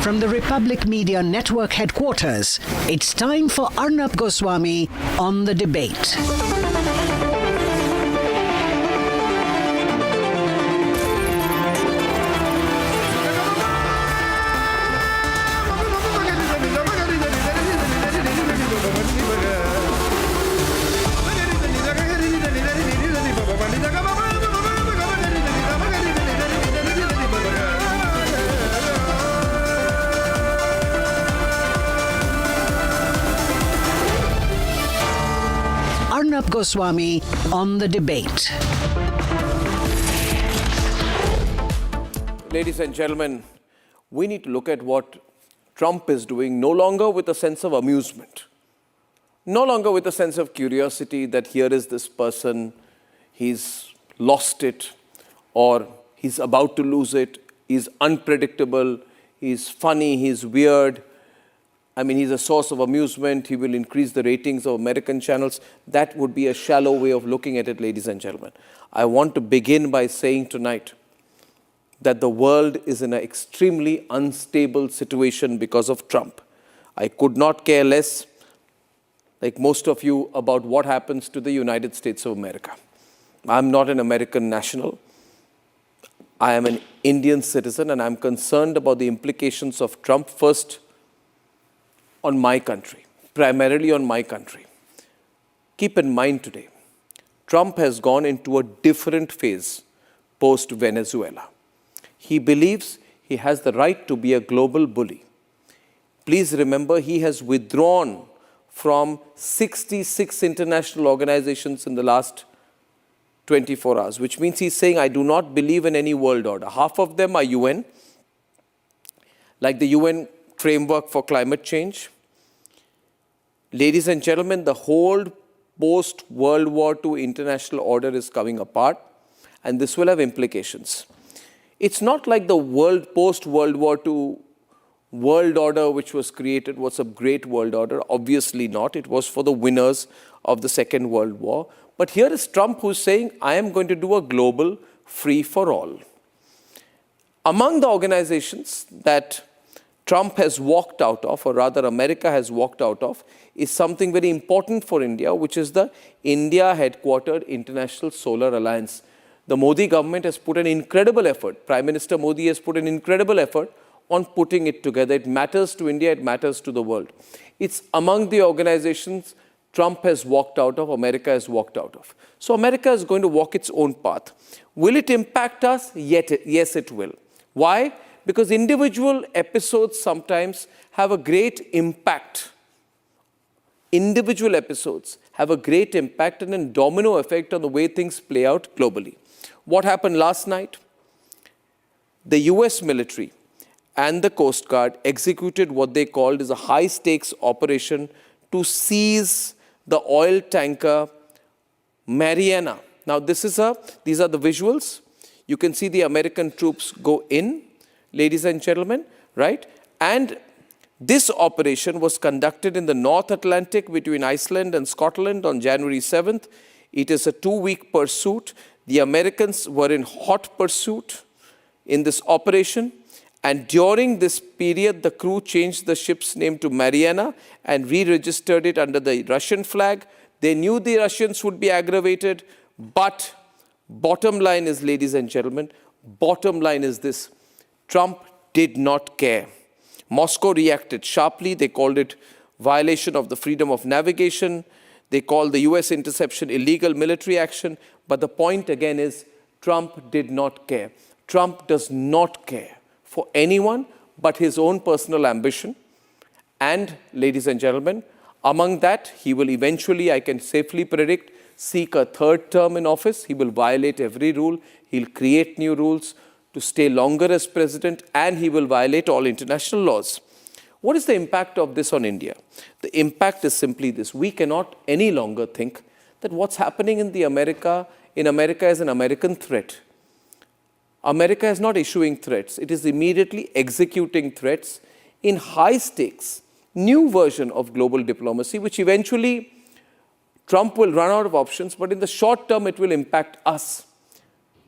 From the Republic Media Network headquarters, it's time for Arnab Goswami on The Debate. Arnab Goswami on The Debate. Ladies and gentlemen, we need to look at what Trump is doing, no longer with a sense of amusement, no longer with a sense of curiosity that here is this person, he's lost it, or he's about to lose it, he's unpredictable, he's funny, he's weird. I mean, he's a source of amusement. He will increase the ratings of American channels. That would be a shallow way of looking at it, ladies and gentlemen. I want to begin by saying tonight that the world is in an extremely unstable situation because of Trump. I could not care less, like most of you, about what happens to the United States of America. I'm not an American national. I am an Indian citizen, and I'm concerned about the implications of Trump first on my country, primarily on my country. Keep in mind today, Trump has gone into a different phase post-Venezuela. He believes he has the right to be a global bully. Please remember, he has withdrawn from 66 international organizations in the last 24 hours, which means he's saying, I do not believe in any world order. Half of them are UN, like the UN framework for climate change. Ladies and gentlemen, the whole post-World War II international order is coming apart, and this will have implications. It's not like the post-World War II world order which was created was a great world order. Obviously not. It was for the winners of the Second World War. But here is Trump who's saying, I am going to do a global free-for-all. Among the organizations that Trump has walked out of, or rather America has walked out of, is something very important for India, which is the India-headquartered International Solar Alliance. The Modi government has put an incredible effort. Prime Minister Modi has put an incredible effort on putting it together. It matters to India, it matters to the world. It's among the organizations Trump has walked out of, America has walked out of. So America is going to walk its own path. Will it impact us? Yes, it will. Why? Because individual episodes sometimes have a great impact. Individual episodes have a great impact and a domino effect on the way things play out globally. What happened last night? The US military and the Coast Guard executed what they called as a high-stakes operation to seize the oil tanker Mariana. Now, these are the visuals. You can see the American troops go in, ladies and gentlemen, right? And this operation was conducted in the North Atlantic between Iceland and Scotland on January 7th. It is a 2-week pursuit. The Americans were in hot pursuit in this operation. And during this period, the crew changed the ship's name to Mariana and re-registered it under the Russian flag. They knew the Russians would be aggravated, but bottom line is, ladies and gentlemen, bottom line is this: Trump did not care. Moscow reacted sharply. They called it violation of the freedom of navigation. They called the US interception illegal military action. But the point again is, Trump did not care. Trump does not care for anyone but his own personal ambition. And, ladies and gentlemen, among that, he will eventually, I can safely predict, seek a third term in office. He will violate every rule. He'll create new rules to stay longer as president, and he will violate all international laws. What is the impact of this on India? The impact is simply this: we cannot any longer think that what's happening in America is an American threat. America is not issuing threats. It is immediately executing threats in high stakes, new version of global diplomacy, which eventually Trump will run out of options, but in the short term, it will impact us.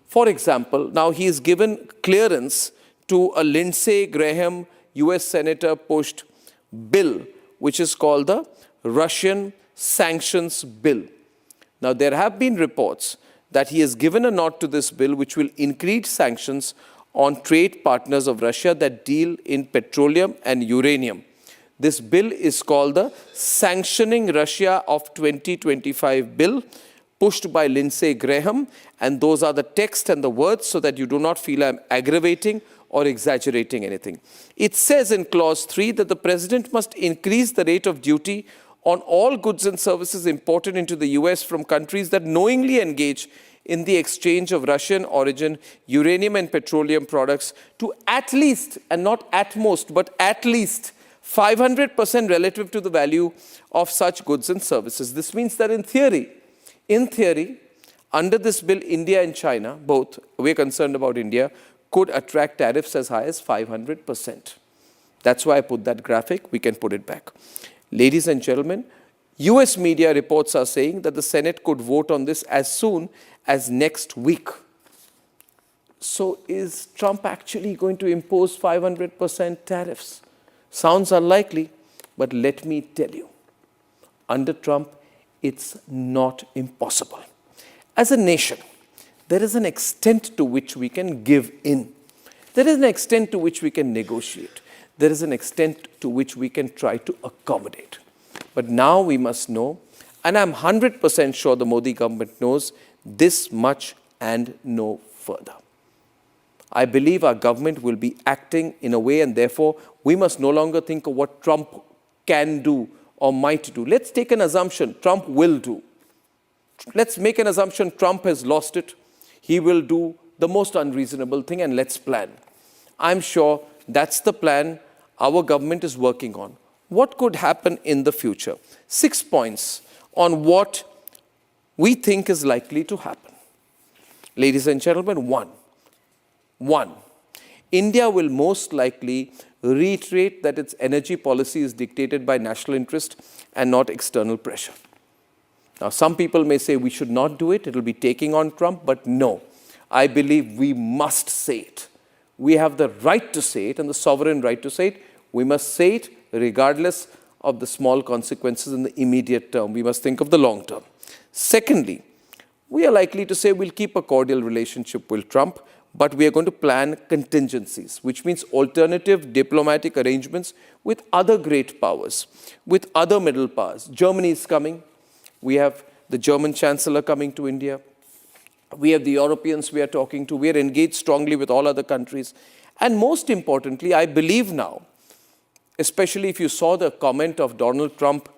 For example, now he is given clearance to a Lindsey Graham US senator pushed bill, which is called the Russian Sanctions Bill. Now, there have been reports that he has given a nod to this bill, which will increase sanctions on trade partners of Russia that deal in petroleum and uranium. This bill is called the Sanctioning Russia of 2025 bill, pushed by Lindsey Graham, and those are the text and the words so that you do not feel I'm aggravating or exaggerating anything. It says in clause 3 that the president must increase the rate of duty on all goods and services imported into the US from countries that knowingly engage in the exchange of Russian origin uranium and petroleum products to at least, and not at most, but at least 500% relative to the value of such goods and services. This means that in theory, under this bill, India and China, both, we're concerned about India, could attract tariffs as high as 500%. That's why I put that graphic. We can put it back. Ladies and gentlemen, US media reports are saying that the Senate could vote on this as soon as next week. So is Trump actually going to impose 500% tariffs? Sounds unlikely, but let me tell you, under Trump, it's not impossible. As a nation, there is an extent to which we can give in. There is an extent to which we can negotiate. There is an extent to which we can try to accommodate. But now we must know, and I'm 100% sure the Modi government knows, this much and no further. I believe our government will be acting in a way, and therefore we must no longer think of what Trump can do or might do. Let's take an assumption Trump will do. Let's make an assumption Trump has lost it. He will do the most unreasonable thing, and let's plan. I'm sure that's the plan our government is working on. What could happen in the future? 6 points on what we think is likely to happen. Ladies and gentlemen, one, India will most likely reiterate that its energy policy is dictated by national interest and not external pressure. Now, some people may say we should not do it, it will be taking on Trump, but no, I believe we must say it. We have the right to say it and the sovereign right to say it. We must say it regardless of the small consequences in the immediate term. We must think of the long term. Secondly, we are likely to say we'll keep a cordial relationship with Trump, but we are going to plan contingencies, which means alternative diplomatic arrangements with other great powers, with other middle powers. Germany is coming. We have the German Chancellor coming to India. We have the Europeans we are talking to. We are engaged strongly with all other countries. And most importantly, I believe now, especially if you saw the comment of Donald Trump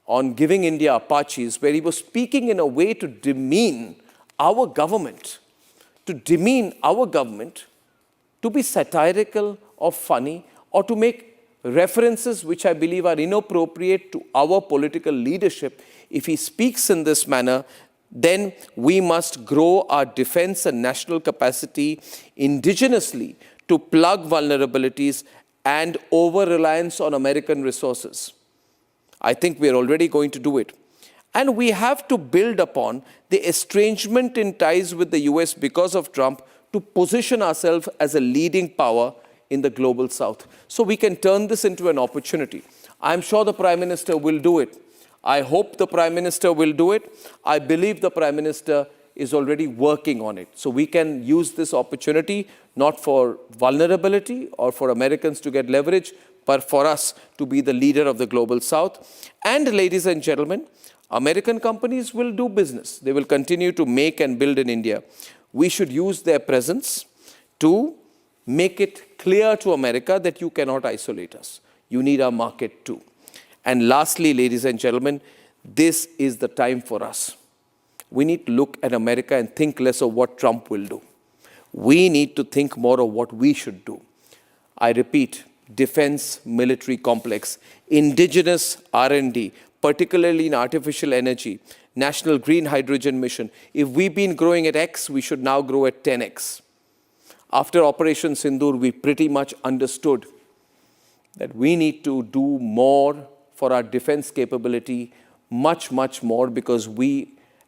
on giving India Apaches, where he was speaking in a way to demean our government, to be satirical or funny, or to make references which I believe are inappropriate to our political leadership. If he speaks in this manner, then we must grow our defense and national capacity indigenously to plug vulnerabilities and over-reliance on American resources. I think we are already going to do it. And we have to build upon the estrangement in ties with the US because of Trump to position ourselves as a leading power in the global south. So we can turn this into an opportunity. I'm sure the Prime Minister will do it. I hope the Prime Minister will do it. I believe the Prime Minister is already working on it. So we can use this opportunity not for vulnerability or for Americans to get leverage, but for us to be the leader of the global south. And ladies and gentlemen, American companies will do business. They will continue to make and build in India. We should use their presence to make it clear to America that you cannot isolate us. You need our market too. And lastly, ladies and gentlemen, this is the time for us. We need to look at America and think less of what Trump will do. We need to think more of what we should do. I repeat, defense military complex, indigenous R&D, particularly in artificial energy, national green hydrogen mission. If we've been growing at X, we should now grow at 10X. After Operation Sindoor, we pretty much understood that we need to do more for our defense capability, much, much more, because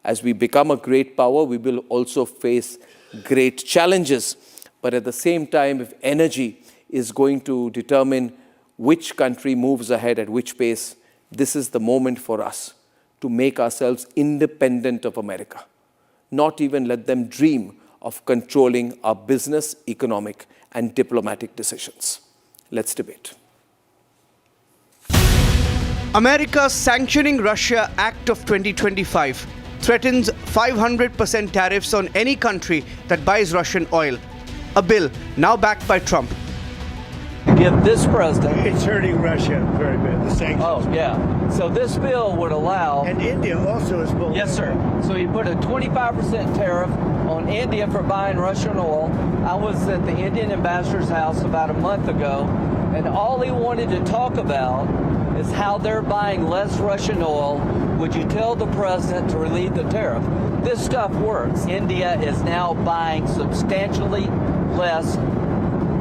as we become a great power, we will also face great challenges. But at the same time, if energy is going to determine which country moves ahead at which pace. This is the moment for us to make ourselves independent of America, not even let them dream of controlling our business, economic, and diplomatic decisions. Let's debate. America's Sanctioning Russia Act of 2025 threatens 500% tariffs on any country that buys Russian oil. A bill now backed by Trump. Give this president. It's hurting Russia very bad, the sanctions. Oh, yeah. So this bill would allow. And India also is bullying. Yes, sir. So you put a 25% tariff on India for buying Russian oil. I was at the Indian ambassador's house about a month ago, and all he wanted to talk about is how they're buying less Russian oil. Would you tell the president to relieve the tariff? This stuff works. India is now buying substantially less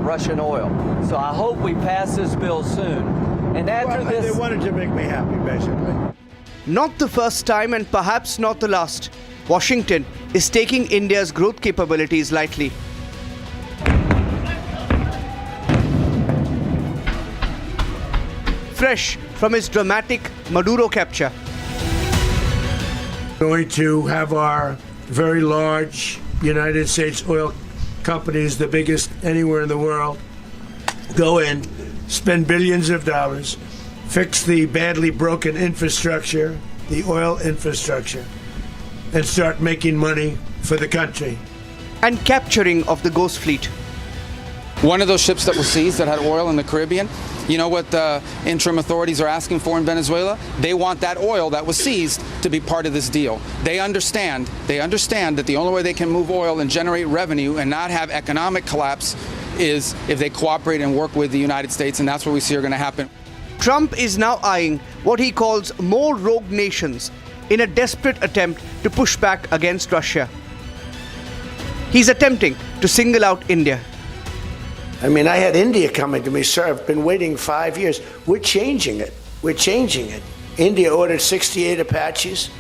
Russian oil. So I hope we pass this bill soon. And after Well, this... They wanted to make me happy, basically. Not the first time and perhaps not the last. Washington is taking India's growth capabilities lightly. Fresh from his dramatic Maduro capture. Going to have our very large United States oil companies, the biggest anywhere in the world, go in, spend billions of dollars, fix the badly broken infrastructure, the oil infrastructure, and start making money for the country. And capturing of the Ghost Fleet. One of those ships that was seized that had oil in the Caribbean, you know what the interim authorities are asking for in Venezuela? They want that oil that was seized to be part of this deal. They understand that the only way they can move oil and generate revenue and not have economic collapse is if they cooperate and work with the United States, and that's what we see are going to happen. Trump is now eyeing what he calls more rogue nations in a desperate attempt to push back against Russia. He's attempting to single out India. I mean, I had India coming to me, sir, I've been waiting 5 years. We're changing it. We're changing it. India ordered 68 Apaches,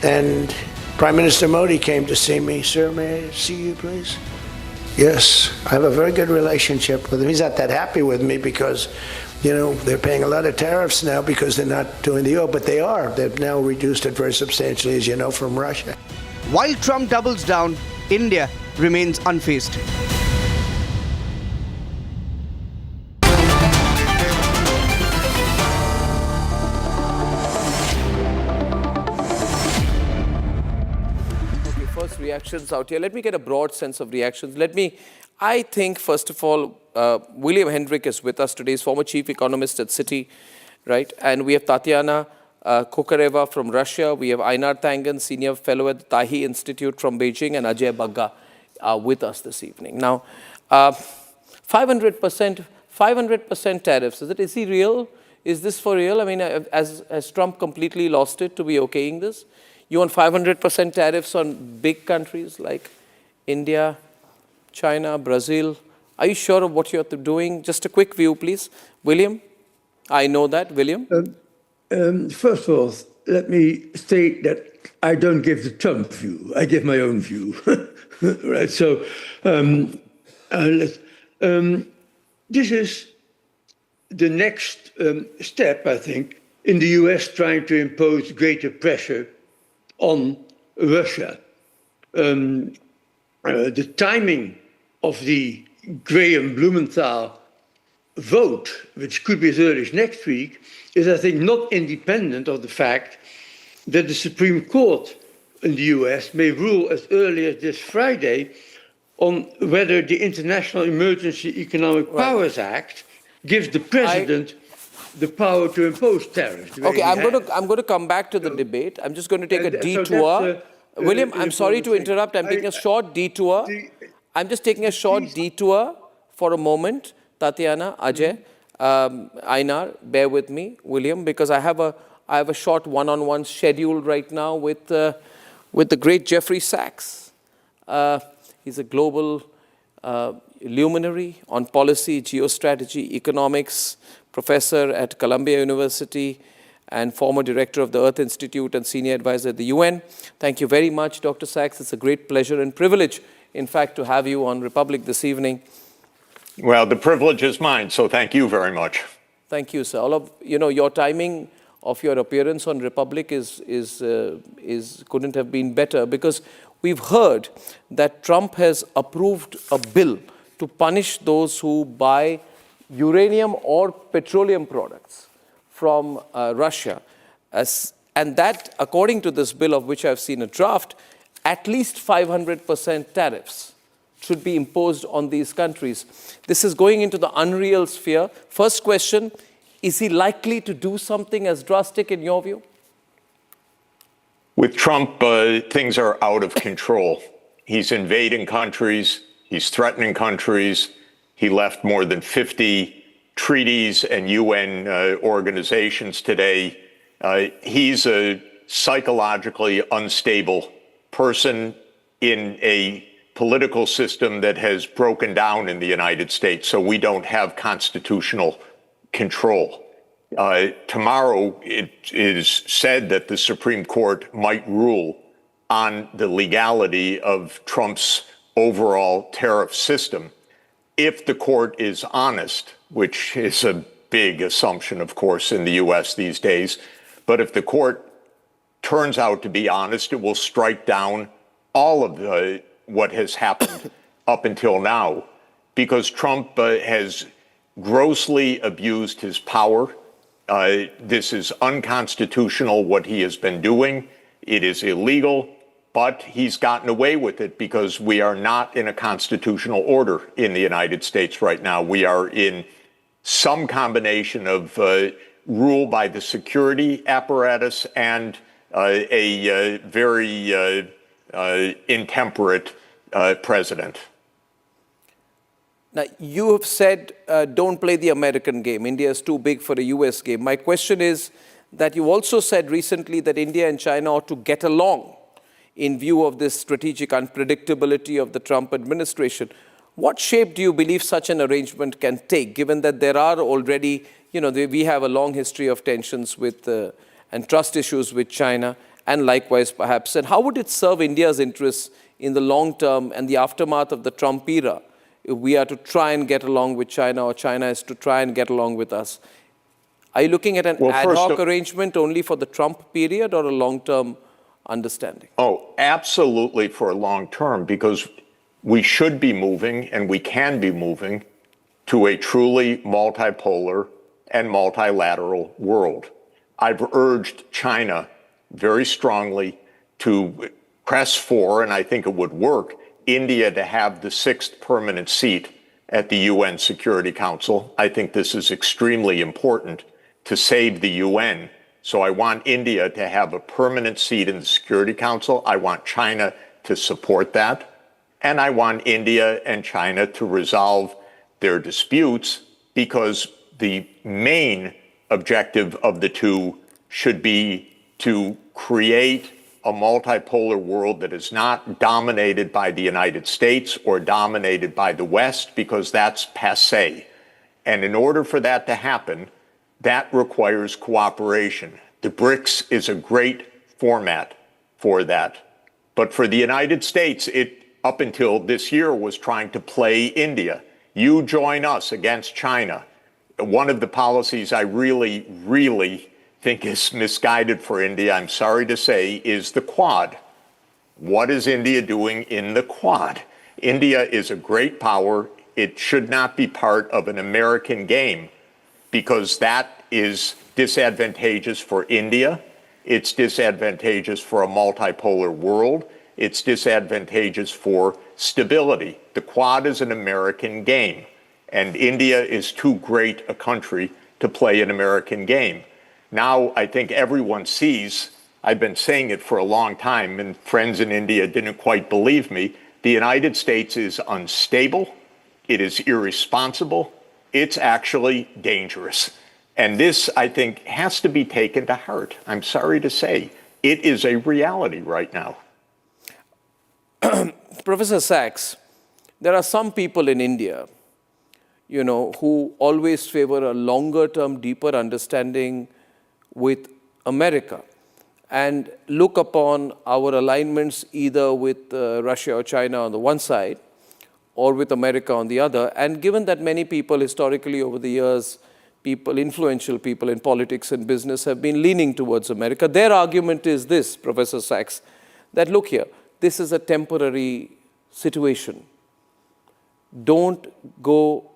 and Prime Minister Modi came to see me. Sir, may I see you, please? Yes, I have a very good relationship with him. He's not that happy with me because, you know, they're paying a lot of tariffs now because they're not doing the oil, but they are. They've now reduced it very substantially, as you know, from Russia. While Trump doubles down, India remains unfazed. Reactions out here. Let me get a broad sense of reactions. I think, first of all, William Hendrick is with us today. He's former chief economist at Citi, right? And we have Tatiana Kokareva from Russia. We have Einar Tangen, senior fellow at the Tahi Institute from Beijing, and Ajay Bagga with us this evening. Now, 500% tariffs. Is he real? Is this for real? I mean, has Trump completely lost it to be okaying this? You want 500% tariffs on big countries like India, China, Brazil. Are you sure of what you're doing? Just a quick view, please. William? I know that. William? First of all, let me state that I don't give the Trump view. I give my own view. Right. So this is the next step, I think, in the US trying to impose greater pressure on Russia. The timing of the Graham Blumenthal vote, which could be as early as next week, is, I think, not independent of the fact that the Supreme Court in the US may rule as early as this Friday on whether the International Emergency Economic Powers Act gives the president the power to impose tariffs. Okay, I'm going to come back to the debate. I'm just going to take a detour. William, I'm sorry to interrupt. I'm taking a short detour. I'm just taking a short detour for a moment. Tatiana, Ajay, Einar, bear with me, William, because I have a short one-on-one scheduled right now with the great Jeffrey Sachs. He's a global luminary on policy, geostrategy, economics, professor at Columbia University, and former director of the Earth Institute and senior advisor at the UN. Thank you very much, Dr. Sachs. It's a great pleasure and privilege, in fact, to have you on Republic this evening. Well, the privilege is mine, so thank you very much. Thank you, sir. All of your timing of your appearance on Republic couldn't have been better, because we've heard that Trump has approved a bill to punish those who buy uranium or petroleum products from Russia. And that, according to this bill, of which I've seen a draft, at least 500% tariffs should be imposed on these countries. This is going into the unreal sphere. First question, is he likely to do something as drastic in your view? With Trump, things are out of control. He's invading countries. He's threatening countries. He left more than 50 treaties and UN organizations today. He's a psychologically unstable person in a political system that has broken down in the United States, so we don't have constitutional control. Tomorrow, it is said that the Supreme Court might rule on the legality of Trump's overall tariff system. If the court is honest, which is a big assumption, of course, in the U.S. these days, but if the court turns out to be honest, it will strike down all of what has happened up until now, because Trump has grossly abused his power. This is unconstitutional, what he has been doing. It is illegal, but he's gotten away with it because we are not in a constitutional order in the United States right now. We are in some combination of rule by the security apparatus and a very intemperate president. Now, you have said don't play the American game. India is too big for a US game. My question is that you also said recently that India and China ought to get along in view of this strategic unpredictability of the Trump administration. What shape do you believe such an arrangement can take, given that there are already, we have a long history of tensions with and trust issues with China, and likewise perhaps? And how would it serve India's interests in the long term and the aftermath of the Trump era if we are to try and get along with China, or China is to try and get along with us? Are you looking at an ad hoc arrangement only for the Trump period, or a long-term understanding? Oh, absolutely for a long term, because we should be moving, and we can be moving, to a truly multipolar and multilateral world. I've urged China very strongly to press for, and I think it would work, India to have the 6th permanent seat at the UN Security Council. I think this is extremely important to save the UN. So I want India to have a permanent seat in the Security Council. I want China to support that. And I want India and China to resolve their disputes, because the main objective of the two should be to create a multipolar world that is not dominated by the United States or dominated by the West, because that's passé. And in order for that to happen, that requires cooperation. The BRICS is a great format for that. But for the United States, it, up until this year, was trying to play India. You join us against China. One of the policies I really think is misguided for India, I'm sorry to say, is the Quad. What is India doing in the Quad? India is a great power. It should not be part of an American game, because that is disadvantageous for India. It's disadvantageous for a multipolar world. It's disadvantageous for stability. The Quad is an American game, and India is too great a country to play an American game. Now, I think everyone sees, I've been saying it for a long time, and friends in India didn't quite believe me, the United States is unstable, it is irresponsible, it's actually dangerous. And this, I think, has to be taken to heart. I'm sorry to say, it is a reality right now. Professor Sachs, there are some people in India, who always favor a longer-term, deeper understanding with America and look upon our alignments either with Russia or China on the one side, or with America on the other. And given that many people historically over the years, influential people in politics and business have been leaning towards America, their argument is this, Professor Sachs, that look here, this is a temporary situation. Don't go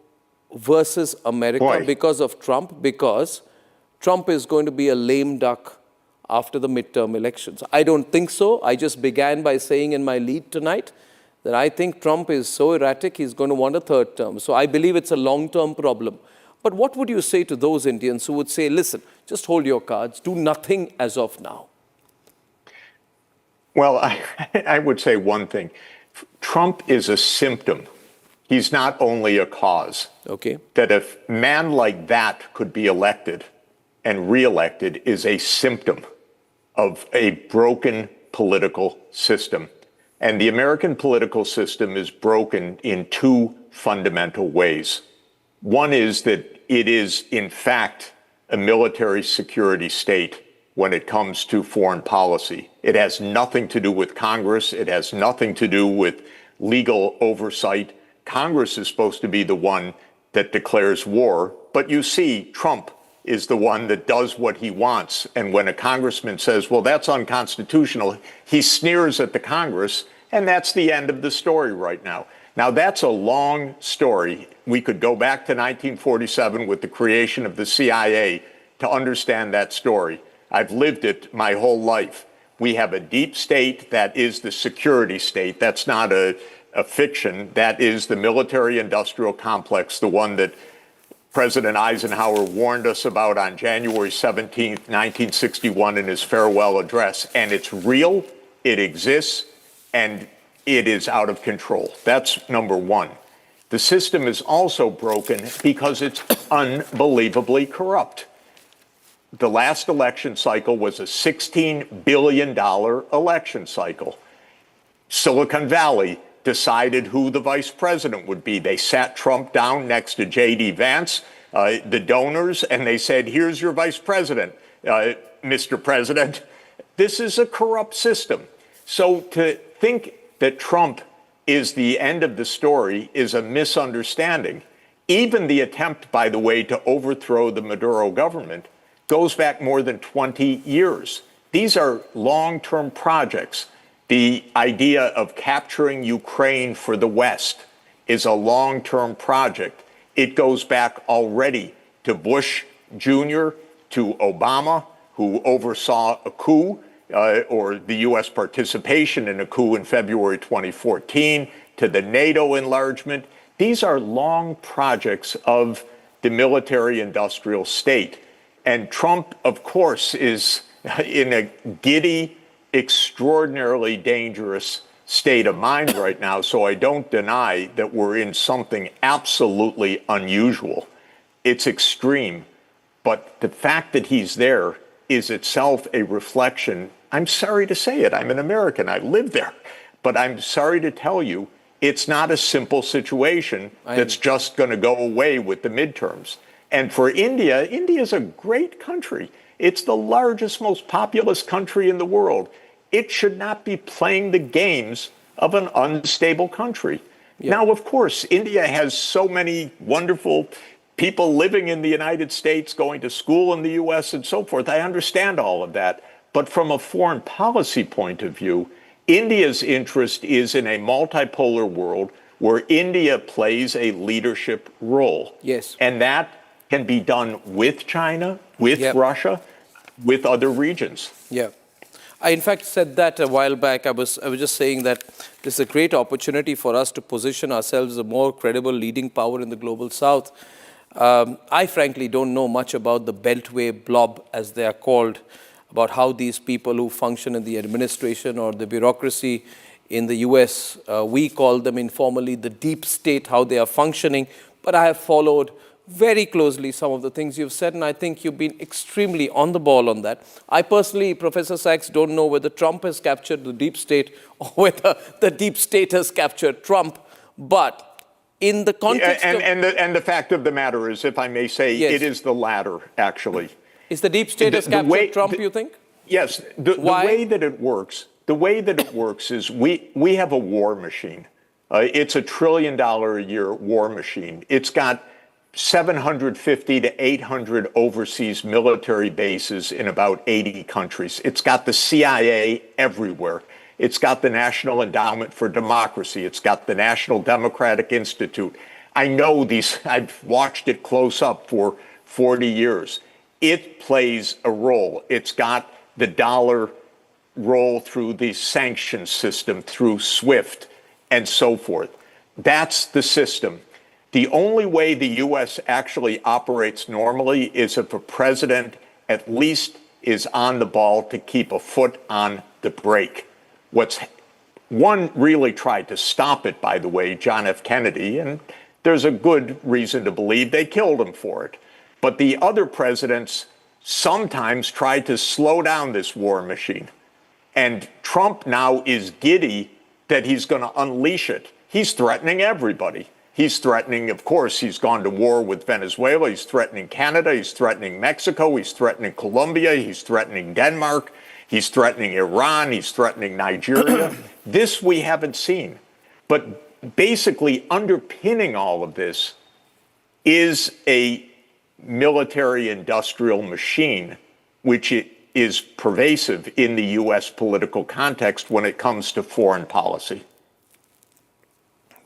versus America because of Trump, because Trump is going to be a lame duck after the midterm elections. I don't think so. I just began by saying in my lead tonight that I think Trump is so erratic, he's going to want a third term. So I believe it's a long-term problem. But what would you say to those Indians who would say, listen, just hold your cards, do nothing as of now? Well, I would say one thing. Trump is a symptom. He's not only a cause. Okay. That a man like that could be elected and reelected is a symptom of a broken political system. And the American political system is broken in two fundamental ways. One is that it is, in fact, a military security state when it comes to foreign policy. It has nothing to do with Congress. It has nothing to do with legal oversight. Congress is supposed to be the one that declares war. But you see, Trump is the one that does what he wants. And when a congressman says, well, that's unconstitutional, he sneers at the Congress, and that's the end of the story right now. Now, that's a long story. We could go back to 1947 with the creation of the CIA to understand that story. I've lived it my whole life. We have a deep state that is the security state. That's not a fiction. That is the military-industrial complex, the one that President Eisenhower warned us about on January 17th, 1961 in his farewell address. And it's real, it exists, and it is out of control. That's number one. The system is also broken because it's unbelievably corrupt. The last election cycle was a $16 billion election cycle. Silicon Valley decided who the vice president would be. They sat Trump down next to J.D. Vance, the donors, and they said, here's your vice president, Mr. President. This is a corrupt system. So to think that Trump is the end of the story is a misunderstanding. Even the attempt, by the way, to overthrow the Maduro government goes back more than 20 years. These are long-term projects. The idea of capturing Ukraine for the West is a long-term project. It goes back already to Bush Jr., to Obama, who oversaw a coup, or the U.S. participation in a coup in February 2014, to the NATO enlargement. These are long projects of the military-industrial state. And Trump, of course, is in a giddy, extraordinarily dangerous state of mind right now. So I don't deny that we're in something absolutely unusual. It's extreme. But the fact that he's there is itself a reflection. I'm sorry to say it. I'm an American. I live there. But I'm sorry to tell you, it's not a simple situation that's just going to go away with the midterms. And for India, India is a great country. It's the largest, most populous country in the world. It should not be playing the games of an unstable country. Yeah. Now, of course, India has so many wonderful people living in the United States, going to school in the U.S. and so forth. I understand all of that. But from a foreign policy point of view, India's interest is in a multipolar world where India plays a leadership role. Yes. And that can be done with China, with Russia, with other regions. Yeah. I, in fact, said that a while back. I was just saying that this is a great opportunity for us to position ourselves as a more credible leading power in the global south. I frankly don't know much about the Beltway blob, as they are called, about how these people who function in the administration or the bureaucracy in the US, we call them informally the deep state, how they are functioning. But I have followed very closely some of the things you've said, and I think you've been extremely on the ball on that. I personally, Professor Sachs, don't know whether Trump has captured the deep state or whether the deep state has captured Trump, but in the context and the fact of the matter is, if I may say, it is the latter, actually. Is the deep state has captured Trump, you think? Yes. The way that it works is we have a war machine. It's $1 trillion a year war machine. It's got 750 to 800 overseas military bases in about 80 countries. It's got the CIA everywhere. It's got the National Endowment for Democracy. It's got the National Democratic Institute. I know these, I've watched it close up for 40 years. It plays a role. It's got the dollar roll through the sanction system, through SWIFT, and so forth. That's the system. The only way the U.S. actually operates normally is if a president at least is on the ball to keep a foot on the brake. One really tried to stop it, by the way, John F. Kennedy, and there's a good reason to believe they killed him for it. But the other presidents sometimes tried to slow down this war machine. And Trump now is giddy that he's going to unleash it. He's threatening everybody. He's threatening, of course, he's gone to war with Venezuela. He's threatening Canada. He's threatening Mexico. He's threatening Colombia. He's threatening Denmark. He's threatening Iran. He's threatening Nigeria. This we haven't seen. But basically underpinning all of this is a military-industrial machine, which is pervasive in the U.S. political context when it comes to foreign policy.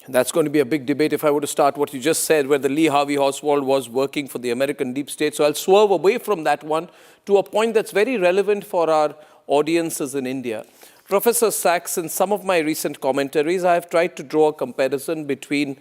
That's going to be a big debate if I were to start what you just said, where the Lee Harvey Oswald was working for the American deep state. So I'll swerve away from that one to a point that's very relevant for our audiences in India. Professor Sachs, in some of my recent commentaries, I have tried to draw a comparison between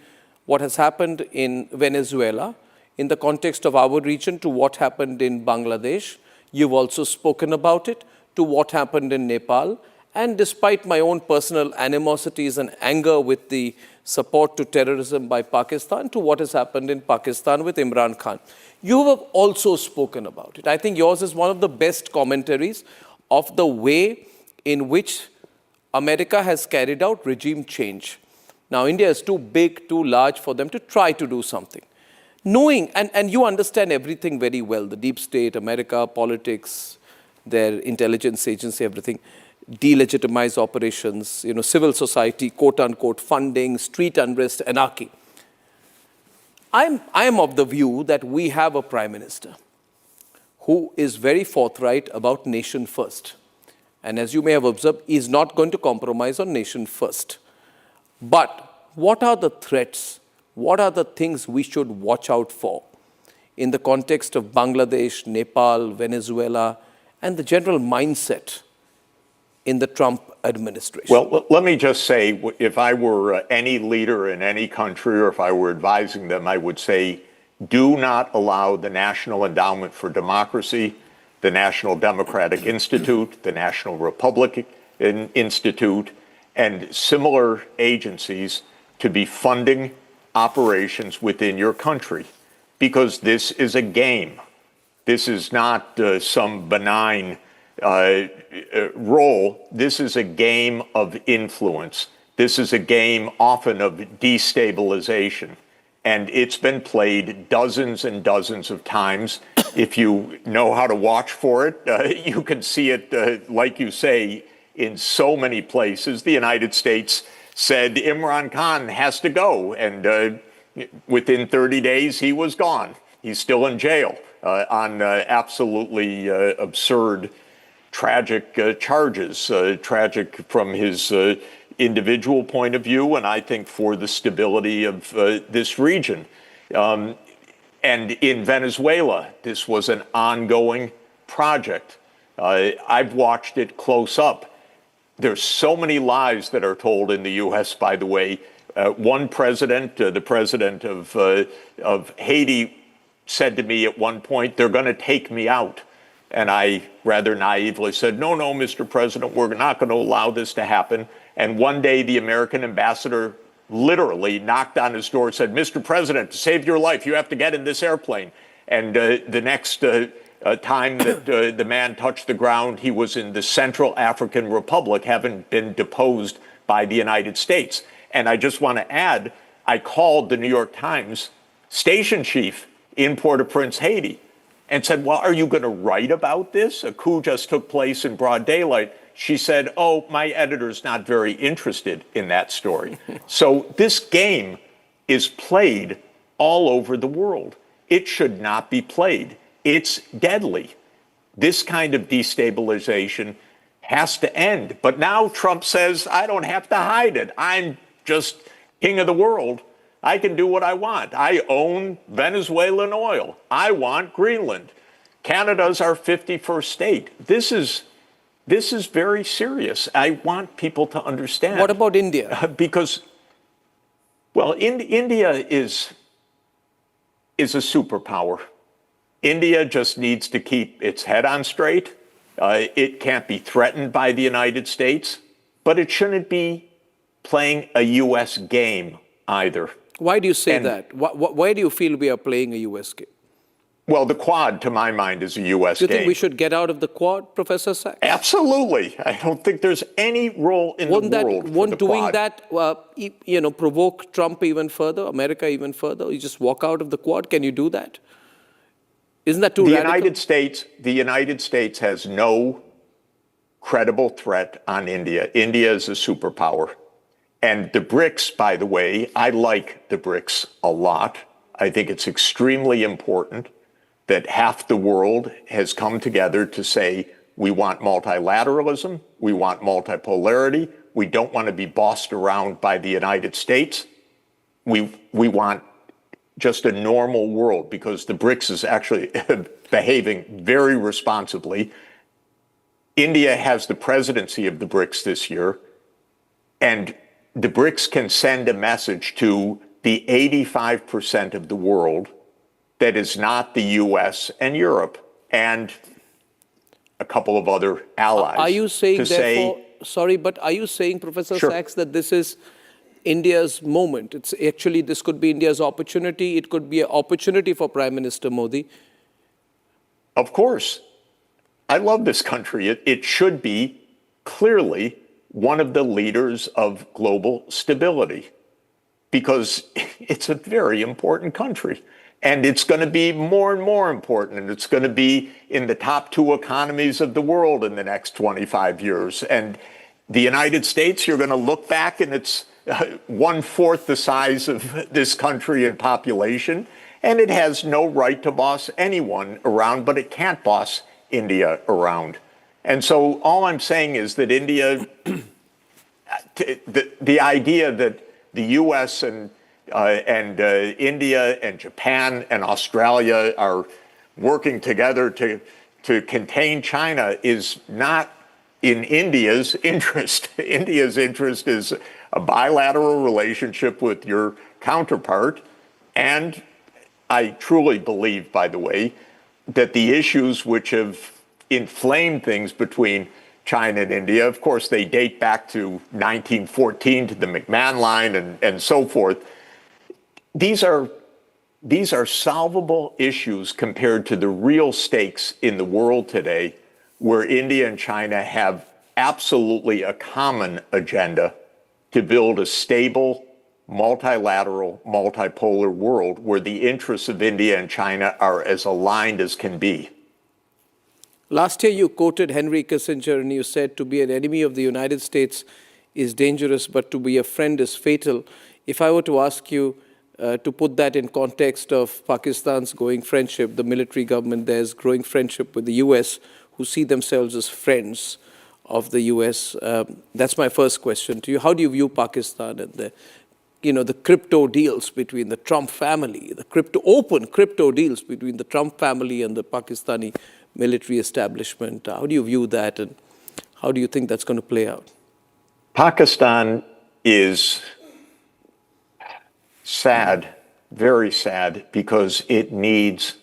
what has happened in Venezuela in the context of our region to what happened in Bangladesh. You've also spoken about it, to what happened in Nepal. And despite my own personal animosities and anger with the support to terrorism by Pakistan, to what has happened in Pakistan with Imran Khan. You have also spoken about it. I think yours is one of the best commentaries of the way in which America has carried out regime change. Now, India is too big, too large for them to try to do something. Knowing, and you understand everything very well, the deep state, America, politics, their intelligence agency, everything, delegitimize operations, civil society, quote unquote, funding, street unrest, anarchy. I am of the view that we have a prime minister who is very forthright about nation first. And as you may have observed, he is not going to compromise on nation first. But what are the threats? What are the things we should watch out for in the context of Bangladesh, Nepal, Venezuela, and the general mindset in the Trump administration? Well, let me just say, if I were any leader in any country, or if I were advising them, I would say, do not allow the National Endowment for Democracy, the National Democratic Institute, the National Republican Institute, and similar agencies to be funding operations within your country, because this is a game. This is not some benign role. This is a game of influence. This is a game often of destabilization. And it's been played dozens and dozens of times. If you know how to watch for it, you can see it, like you say, in so many places. The United States said Imran Khan has to go, and within 30 days he was gone. He's still in jail on absolutely absurd, tragic charges, tragic from his individual point of view, and I think for the stability of this region. And in Venezuela, this was an ongoing project. I've watched it close up. There's so many lies that are told in the U.S., by the way. One president, the president of Haiti, said to me at one point, they're going to take me out. And I rather naively said, no, Mr. President, we're not going to allow this to happen. And one day the American ambassador literally knocked on his door and said, Mr. President, to save your life, you have to get in this airplane. And the next time that the man touched the ground, he was in the Central African Republic, having been deposed by the United States. And I just want to add, I called the New York Times station chief in Port-au-Prince, Haiti, and said, well, are you going to write about this? A coup just took place in broad daylight. she said, oh, my editor's not very interested in that story. So this game is played all over the world. It should not be played. It's deadly. This kind of destabilization has to end. But now Trump says, I don't have to hide it. I'm just king of the world. I can do what I want. I own Venezuelan oil. I want Greenland. Canada's our 51st state. This is very serious. I want people to understand. What about India? Because, well, India is a superpower. India just needs to keep its head on straight. It can't be threatened by the United States, but it shouldn't be playing a U.S. game either. Why do you say that? Why do you feel we are playing a U.S. game? Well, the Quad, to my mind, is a U.S. Do you game. think we should get out of the Quad, Professor Sachs? Absolutely. I don't think there's any role in the world for the doing Quad. that, provoke Trump even further, America even further? You just walk out of the Quad? Can you do that? Isn't that too radical? The United States has no credible threat on India. India is a superpower. And the BRICS, by the way, I like the BRICS a lot. I think it's extremely important that half the world has come together to say, we want multilateralism, we want multipolarity, we don't want to be bossed around by the United States. We want just a normal world, because the BRICS is actually behaving very responsibly. India has the presidency of the BRICS this year, and the BRICS can send a message to the 85% of the world that is not the US and Europe and a couple of other allies. Are you saying, therefore, are you saying, Professor Sure. Sachs, that this is India's moment? It's actually, this could be India's opportunity. It could be an opportunity for Prime Minister Modi. Of course. I love this country. It should be clearly one of the leaders of global stability, because it's a very important country. And it's going to be more and more important, and it's going to be in the top 2 economies of the world in the next 25 years. And the United States, you're going to look back and it's 1/4 the size of this country in population, and it has no right to boss anyone around, but it can't boss India around. And so all I'm saying is that India, the idea that the U.S. and India and Japan and Australia are working together to contain China is not in India's interest. India's interest is a bilateral relationship with your counterpart. And I truly believe, by the way, that the issues which have inflamed things between China and India, of course, they date back to 1914, to the McMahon Line and so forth. These are solvable issues compared to the real stakes in the world today, where India and China have absolutely a common agenda to build a stable, multilateral, multipolar world where the interests of India and China are as aligned as can be. Last year, you quoted Henry Kissinger, and you said, to be an enemy of the United States is dangerous, but to be a friend is fatal. If I were to ask you to put that in context of Pakistan's growing friendship, the military government there's growing friendship with the US, who see themselves as friends of the US, that's my first question to you. How do you view Pakistan and the crypto deals between the Trump family, the open crypto deals between the Trump family and the Pakistani military establishment? How do you view that, and how do you think that's going to play out? Pakistan is sad, very sad, because it needs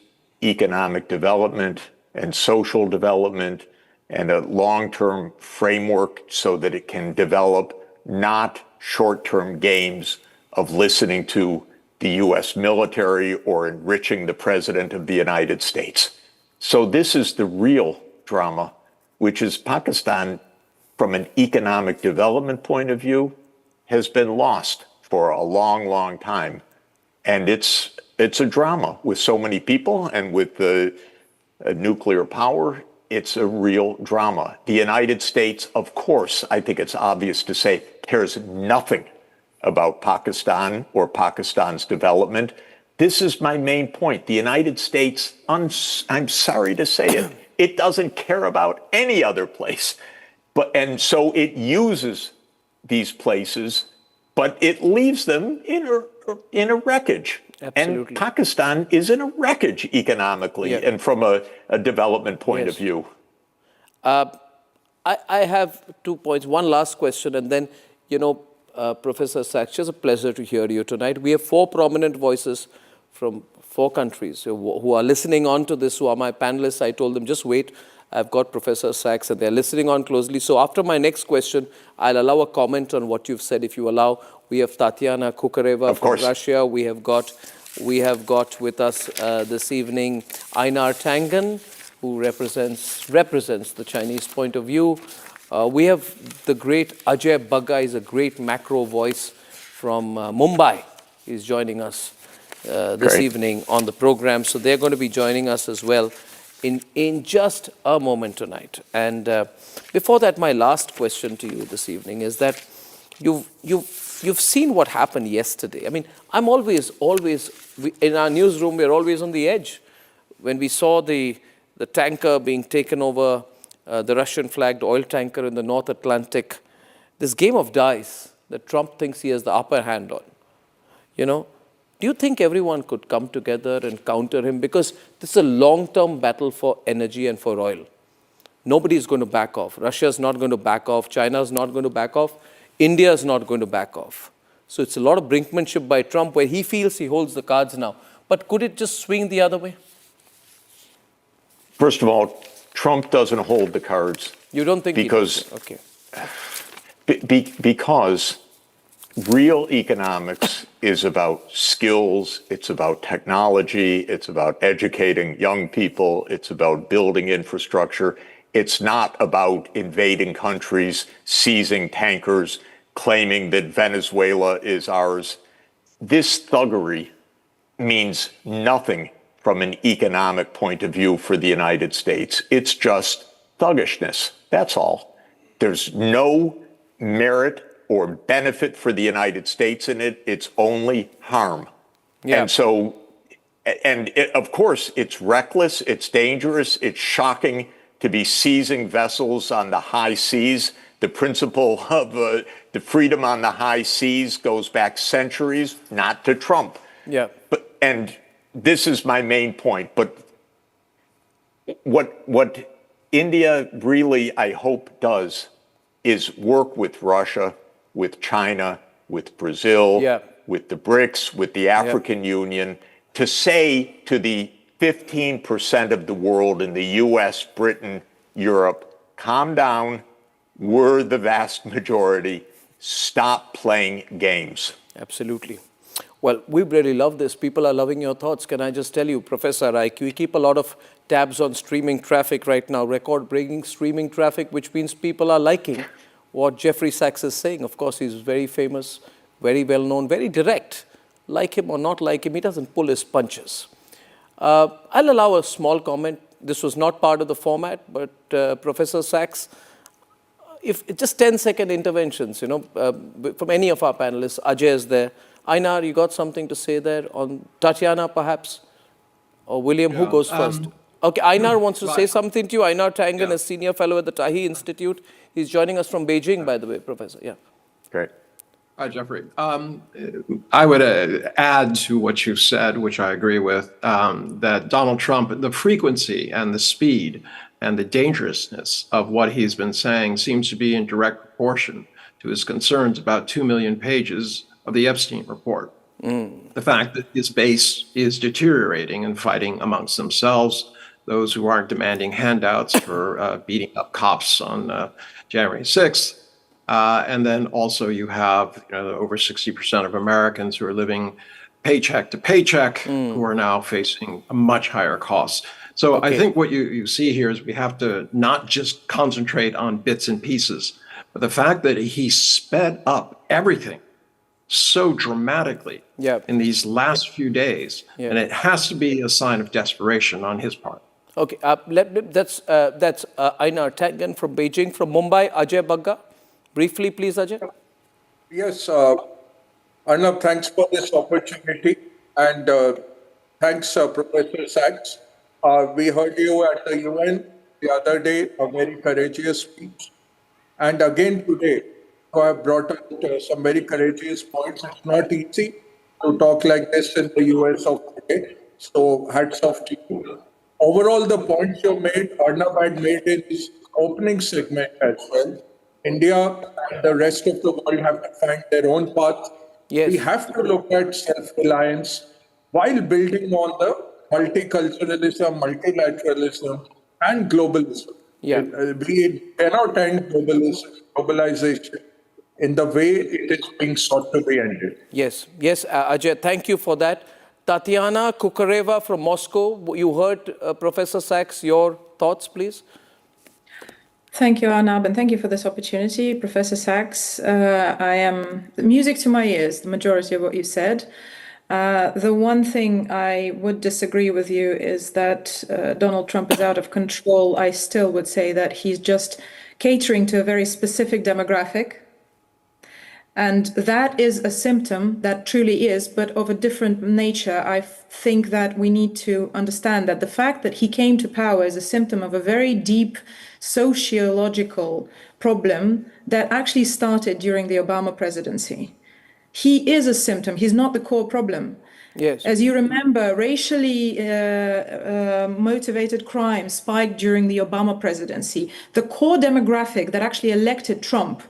economic development and social development and a long-term framework so that it can develop, not short-term games of listening to the US military or enriching the President of the United States. So this is the real drama, which is Pakistan, from an economic development point of view, has been lost for a long, long time. And it's a drama with so many people, and with the nuclear power. it's a real drama. The United States, of course, I think it's obvious to say, cares nothing about Pakistan or Pakistan's development. This is my main point. The United States, I'm sorry to say it, it doesn't care about any other place. And so it uses these places, but it leaves them in a wreckage. Absolutely. And Pakistan is in a wreckage economically and from a development point of view. I have 2 points. One last question, and then, Professor Sachs, it's a pleasure to hear you tonight. We have 4 prominent voices from 4 countries who are listening on to this, who are my panelists. I told them, just wait. I've got Professor Sachs, and they're listening on closely. So after my next question, I'll allow a comment on what you've said, if you allow. We have Tatiana Kukareva from Russia. We have got with us this evening Einar Tangen, who represents the Chinese point of view. We have the great Ajay Bagga, is a great macro voice from Mumbai. He's joining us this evening on the program. So they're going to be joining us as well in just a moment tonight. And before that, my last question to you this evening is that you've seen what happened yesterday. I mean, I'm always in our newsroom, we're always on the edge. When we saw the tanker being taken over, the Russian-flagged oil tanker in the North Atlantic, this game of dice that Trump thinks he has the upper hand on, do you think everyone could come together and counter him? Because this is a long-term battle for energy and for oil. Nobody is going to back off. Russia is not going to back off. China is not going to back off. India is not going to back off. So it's a lot of brinkmanship by Trump where he feels he holds the cards now. But could it just swing the other way? First of all, Trump doesn't hold the cards. You don't think because, he does? Okay. Because real economics is about skills, it's about technology, it's about educating young people, it's about building infrastructure. It's not about invading countries, seizing tankers, claiming that Venezuela is ours. This thuggery means nothing from an economic point of view for the United States. It's just thuggishness, that's all. There's no merit or benefit for the United States in it. It's only harm. Yeah. And so, of course, it's reckless, it's dangerous, it's shocking to be seizing vessels on the high seas. The principle of the freedom on the high seas goes back centuries, not to Trump. Yeah. And this is my main point. But what India really, I hope, does is work with Russia, with China, with Brazil, with the BRICS, with the African Union, to say to the 15% of the world in the US, Britain, Europe, calm down, we're the vast majority, stop playing games. Absolutely. Well, we really love this. People are loving your thoughts. Can I just tell you, Professor Ike, we keep a lot of tabs on streaming traffic right now, record-breaking streaming traffic, which means people are liking what Jeffrey Sachs is saying. Of course, he's very famous, very well-known, very direct. Like him or not like him, he doesn't pull his punches. I'll allow a small comment. This was not part of the format, but Professor Sachs, if just 10-second interventions, from any of our panelists. Ajay is there. Einar, you got something to say there on Tatiana, perhaps? Or William, who goes first? Okay, Einar wants to say something to you. Einar Tangen is senior fellow at the Tahi Institute. He's joining us from Beijing, by the way, Professor. Yeah. Great. Hi, Jeffrey. I would add to what you said, which I agree with, that Donald Trump, the frequency and the speed and the dangerousness of what he's been saying seems to be in direct proportion to his concerns about 2 million pages of the Epstein report. The fact that his base is deteriorating and fighting amongst themselves, those who aren't demanding handouts for beating up cops on January 6th. And then also you have over 60% of Americans who are living paycheck to paycheck who are now facing a much higher cost. So I think what you see here is we have to not just concentrate on bits and pieces, but the fact that he sped up everything so dramatically in these last few days, and it has to be a sign of desperation on his part. Okay, that's Einar Tangen from Beijing. From Mumbai, Ajay Bagga. Briefly, please, Ajay. Yes, Arnab, thanks for this opportunity. And thanks, Professor Sachs. We heard you at the UN the other day, a very courageous speech. And again today, you have brought up some very courageous points. It's not easy to talk like this in the US of today. So hats off to you. Overall, the points you made, Arnab had made in his opening segment as well. India and the rest of the world have to find their own path. Yes. We have to look at self-reliance while building on the multiculturalism, multilateralism, and globalism. Yeah. We cannot end globalization in the way it is being sought to be ended. Yes, Ajay, thank you for that. Tatiana Kukareva from Moscow, you heard Professor Sachs, your thoughts, please? Thank you, Arnab, and thank you for this opportunity. Professor Sachs, I am music to my ears, the majority of what you said. The one thing I would disagree with you is that Donald Trump is out of control. I still would say that he's just catering to a very specific demographic. And that is a symptom, that truly is, but of a different nature. I think that we need to understand that the fact that he came to power is a symptom of a very deep sociological problem that actually started during the Obama presidency. He is a symptom, he's not the core problem. Yes. As you remember, racially motivated crime spiked during the Obama presidency. The core demographic that actually elected Trump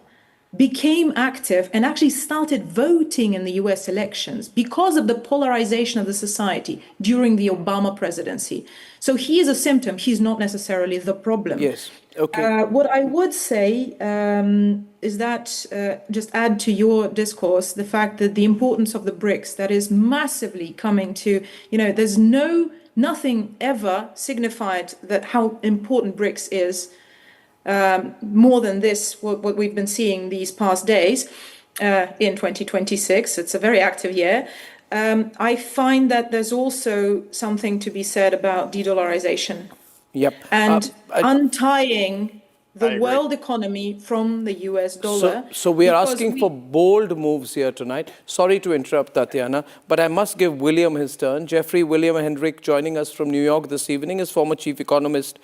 became active and actually started voting in the US elections because of the polarization of the society during the Obama presidency. So he is a symptom, he's not necessarily the problem. Yes, okay. What I would say is that, just add to your discourse, the fact that the importance of the BRICS, that is massively coming to, there's nothing ever signified that how important BRICS is, more than this, what we've been seeing these past days in 2026. It's a very active year. I find that there's also something to be said about de-dollarization. Yep. And untying the world economy from the US dollar. So we are asking for bold moves here tonight. Sorry to interrupt, Tatiana, but I must give William his turn. Jeffrey William Hendrick joining us from New York this evening is former chief economist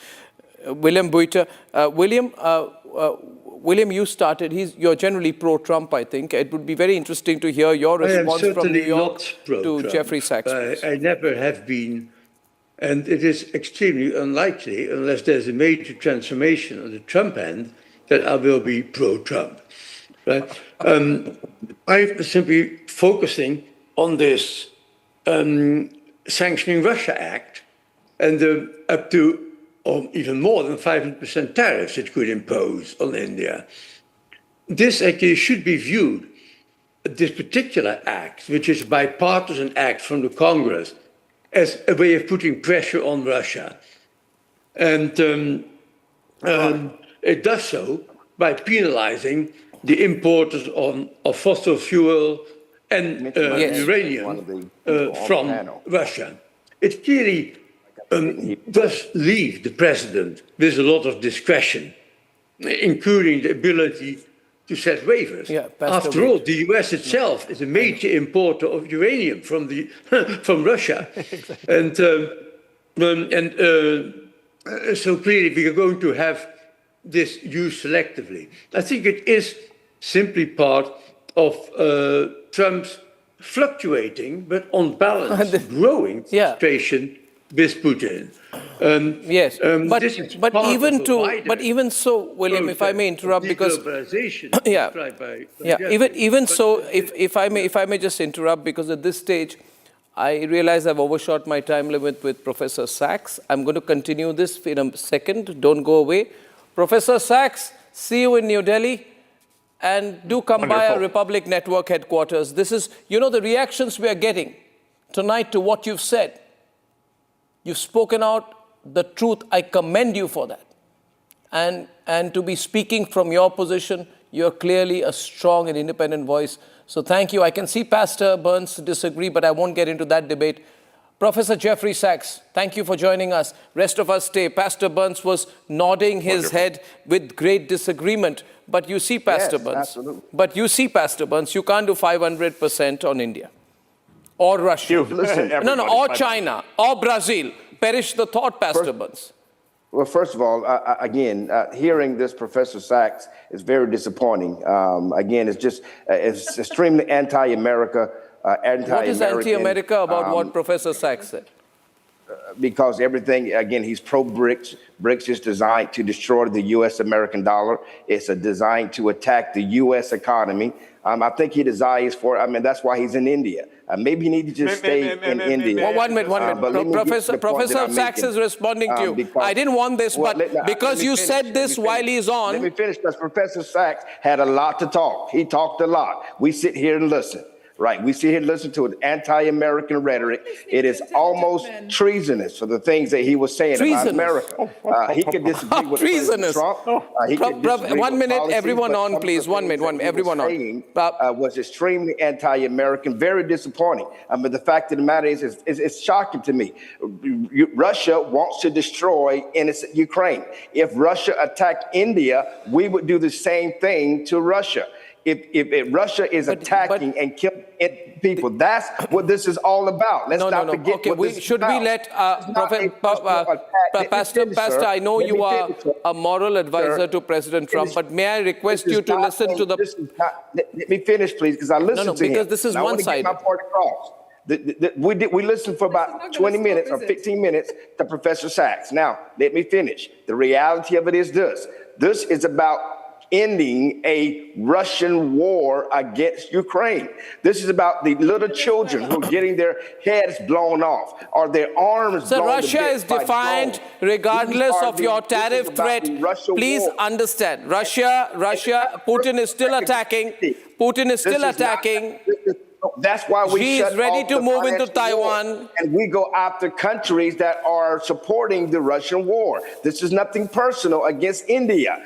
William Buiter. William, you started. You're generally pro-Trump, I think. It would be very interesting to hear your response from New York to Jeffrey Sachs. I never have been, and it is extremely unlikely, unless there's a major transformation on the Trump end, that I will be pro-Trump. Right? I'm simply focusing on this sanctioning Russia Act and the up to or even more than 500% tariffs it could impose on India. This actually should be viewed, this particular act, which is a bipartisan act from the Congress, as a way of putting pressure on Russia. And it does so by penalizing the importers of fossil fuel and uranium from Russia. It clearly does leave the president with a lot of discretion, including the ability to set waivers. Yeah, after all, the US itself is a major importer of uranium from from Russia. Exactly. So clearly we are going to have this used selectively. I think it is simply part of Trump's fluctuating but on balance growing frustration with Putin. But even so, William, if I may interrupt, because even so, if I may just interrupt, because at this stage, I realize I've overshot my time limit with Professor Sachs. I'm going to continue this in a second. Don't go away, Professor Sachs. See you in New Delhi. And do come by our Republic Network headquarters. This is, the reactions we are getting tonight to what you've said. You've spoken out the truth. I commend you for that. And to be speaking from your position, you're clearly a strong and independent voice. So thank you. I can see Pastor Burns disagree, but I won't get into that debate. Professor Jeffrey Sachs, thank you for joining us. Rest of us stay. Pastor Burns was nodding his head with great disagreement. But you see, Pastor Burns, absolutely. But you see, Pastor Burns, you can't do 500% on India or Russia. Or China or Brazil. Perish the thought, Pastor Burns. Well, first of all, again, hearing this, Professor Sachs, is very disappointing. Again, it's extremely anti-America. What is anti-America about what Professor Sachs said? Because everything, again, he's pro-BRICS. BRICS is designed to destroy the U.S.-American dollar. It's designed to attack the U.S. economy. I think he desires for, that's why he's in India. Maybe he needs to just stay in India. Well, one minute. Professor Sachs is responding to you. I didn't want this, because you said this while he's on. Let me finish, because Professor Sachs had a lot to talk. He talked a lot. We sit here and listen. Right. We sit here and listen to an anti-American rhetoric. It is almost treasonous for the things that he was saying about America. He could disagree with President Trump. 1 minute, everyone on, please. 1 minute, everyone on. Was extremely anti-American, very disappointing. But the fact of the matter is, it's shocking to me. Russia wants to destroy innocent Ukraine. If Russia attacked India, we would do the same thing to Russia. If Russia is attacking and killing people, that's what this is all about. Let's not forget okay, what this is should about. we let Pastor, I know you are a moral advisor to President Trump, but may I request you to listen to the... Let me finish, please, because I listened to him. Because this is one-sided. I want to get my point across. We listened for about 20 minutes or 15 minutes to Professor Sachs. Now, let me finish. The reality of it is this. This is about ending a Russian war against Ukraine. This is about the little children who are getting their heads blown off or their arms blown off. So Russia is defiant regardless of your tariff threat. Please understand, Putin is still attacking. That's why we shut ready to move into Taiwan. And we go after countries that are supporting the Russian war. This is nothing personal against India.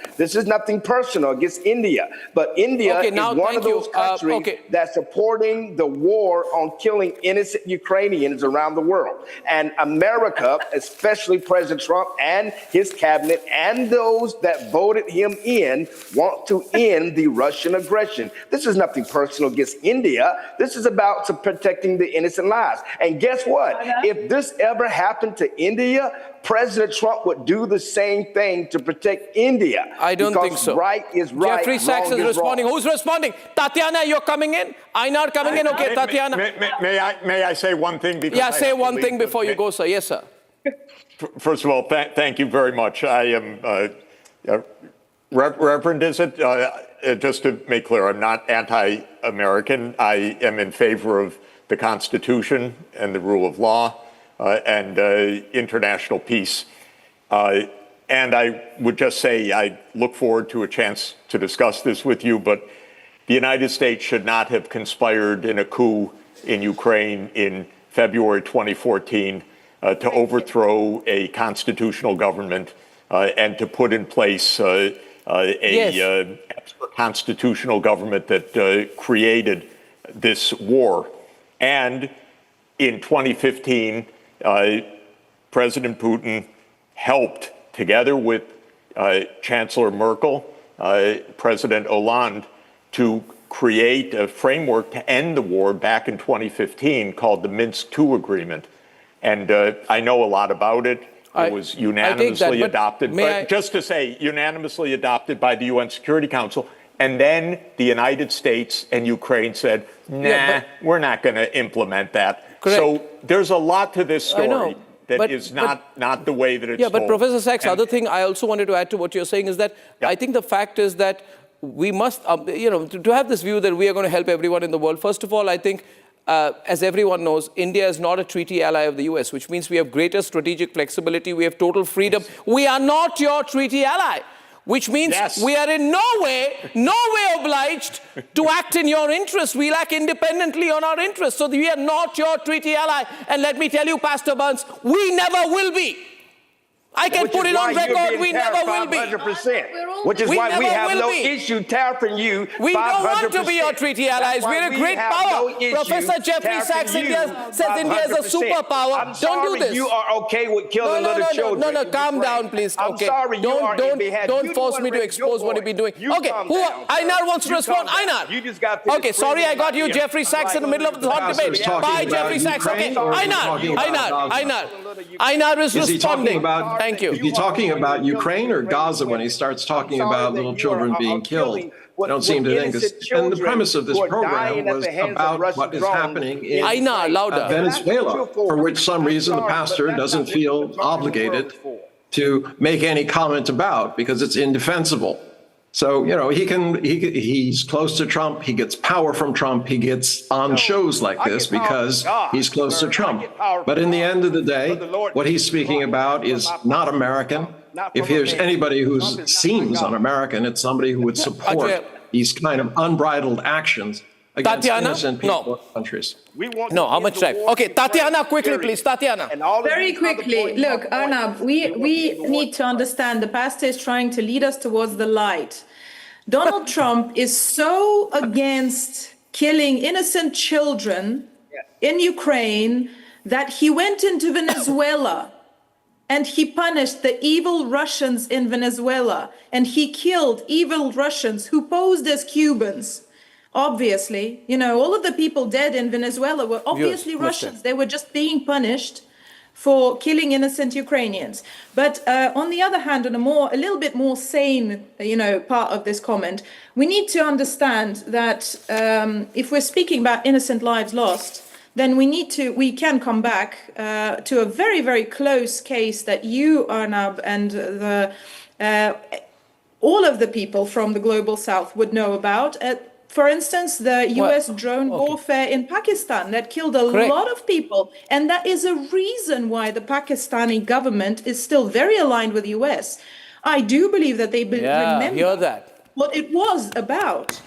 But India is one of those countries that's supporting the war on killing innocent Ukrainians around the world. And America, especially President Trump and his cabinet and those that voted him in, want to end the Russian aggression. This is nothing personal against India. This is about protecting the innocent lives. And guess what? If this ever happened to India, President Trump would do the same thing to protect India. I don't think so. Right is right. Jeffrey Sachs is responding. Who's responding? Tatiana, you're coming in? Einar coming in? Okay, Tatiana. May I say one thing? Because say one thing before you go, sir. Yes, sir. First of all, thank you very much. I am, Reverend, is it? Just to make clear, I'm not anti-American. I am in favor of the Constitution and the rule of law and international peace. And I would just say I look forward to a chance to discuss this with you, but the United States should not have conspired in a coup in Ukraine in February 2014 to overthrow a constitutional government and to put in place a constitutional government that created this war. And in 2015, President Putin helped, together with Chancellor Merkel, President Hollande, to create a framework to end the war back in 2015 called the Minsk II Agreement. And I know a lot about it. It was unanimously adopted, but just to say, unanimously adopted by the UN Security Council. And then the United States and Ukraine said, we're not going to implement that. Correct. So there's a lot to this story that is not the way that it's told. But Professor Sachs, other thing I also wanted to add to what you're saying is that I think the fact is that we must, to have this view that we are going to help everyone in the world. First of all, I think, as everyone knows, India is not a treaty ally of the US, which means we have greater strategic flexibility. We have total freedom. We are not your treaty ally, which means we are in no way obliged to act in your interest. We'll act independently on our interests. So we are not your treaty ally. And let me tell you, Pastor Burns, we never will be. I can put it on record, we never will be. 500%. Which is We why we never have will no be. issue tariffing you 500%. We don't want to be your treaty allies. We're a great power. Professor Jeffrey Sachs says India is a superpower. Don't do this. You are okay with killing little children. No, calm down, please. I'm Okay. sorry, Don't force me to expose what you've been doing. Okay, Einar wants to respond. Einar. You just got Okay, sorry I got you, Jeffrey Sachs, in the middle of the hot debate. Bye, Jeffrey Sachs. Okay, Einar is responding. Thank you. Is he talking about Ukraine or Gaza when he starts talking about little children being killed? I don't seem to think. And the premise of this program was about what is happening in Venezuela, for which some reason the pastor doesn't feel obligated to make any comment about because it's indefensible. So, you know, he's close to Trump. He gets power from Trump. He gets on shows like this because he's close to Trump. But in the end of the day, what he's speaking about is not American. If there's anybody who seems un-American, it's somebody who would support these kind of unbridled actions against innocent people in countries. No, how much time? Okay, Tatiana, quickly, please. Tatiana. Very quickly. Look, Arnab, we need to understand the pastor is trying to lead us towards the light. Donald Trump is so against killing innocent children in Ukraine that he went into Venezuela and he punished the evil Russians in Venezuela, and he killed evil Russians who posed as Cubans. Obviously, you know, all of the people dead in Venezuela were obviously Russians. They were just being punished for killing innocent Ukrainians. But on the other hand, on a little bit more sane, part of this comment, we need to understand that if we're speaking about innocent lives lost, then we can come back to a very, very close case that you, Arnab, and all of the people from the global south would know about. For instance, the US drone warfare in Pakistan that killed a lot of people. And that is a reason why the Pakistani government is still very aligned with the US. I do believe that they remember what it was about.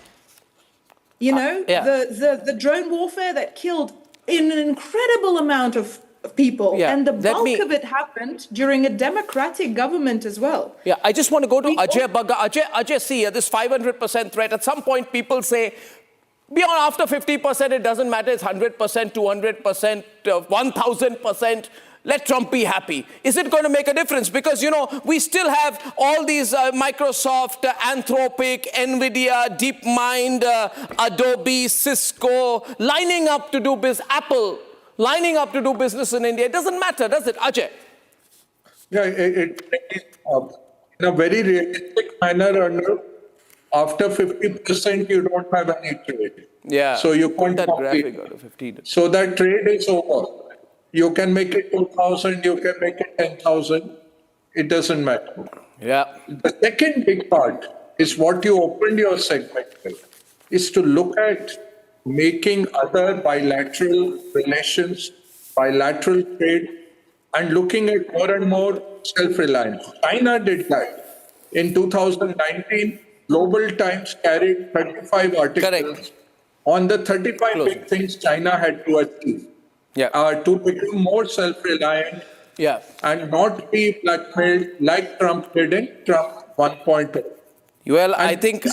The drone warfare that killed an incredible amount of people. And the bulk of it happened during a democratic government as well. Yeah, I just want to go to Ajay Bagga. Ajay, see, this 500% threat, at some point people say, beyond after 50%, it doesn't matter, it's 100%, 200%, 1000%. Let Trump be happy. Is it going to make a difference? Because, we still have all these Microsoft, Anthropic, NVIDIA, DeepMind, Adobe, Cisco, lining up to do business, Apple, lining up to do business in India. It doesn't matter, does it, Ajay? Yeah, it in a very realistic manner, after 50%, you don't have any trade. Yeah. So you can't that graphic out of 15. So that trade is over. You can make it 2,000, you can make it 10,000. It doesn't matter. Yeah. The second big part is what you opened your segment with, is to look at making other bilateral relations, bilateral trade, and looking at more and more self-reliance. China did that. In 2019, Global Times carried 35 articles on the 35 big things China had to achieve to become more self-reliant and not be blackmailed like Trump did in Trump 1.0. Well, I think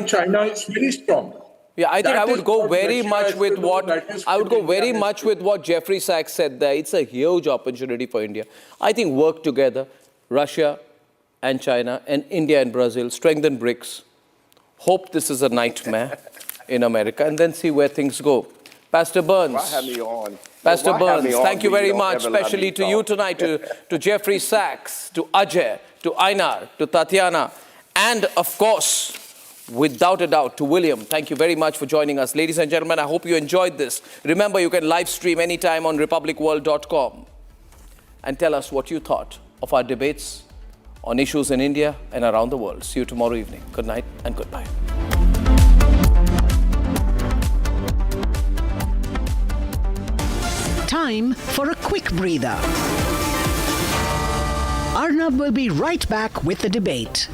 China is very strong. Yeah, I think I would go very much with what Jeffrey Sachs said there. It's a huge opportunity for India. I think work together, Russia and China and India and Brazil, strengthen BRICS. Hope this is a nightmare in America, and then see where things go. Pastor Burns. Pastor Burns, thank you very much, especially to you tonight, to Jeffrey Sachs, to Ajay, to Einar, to Tatiana, and of course, without a doubt, to William. Thank you very much for joining us. Ladies and gentlemen, I hope you enjoyed this. Remember, you can live stream anytime on republicworld.com and tell us what you thought of our debates on issues in India and around the world. See you tomorrow evening. Good night and goodbye. Time for a quick breather. Arnab will be right back with the debate.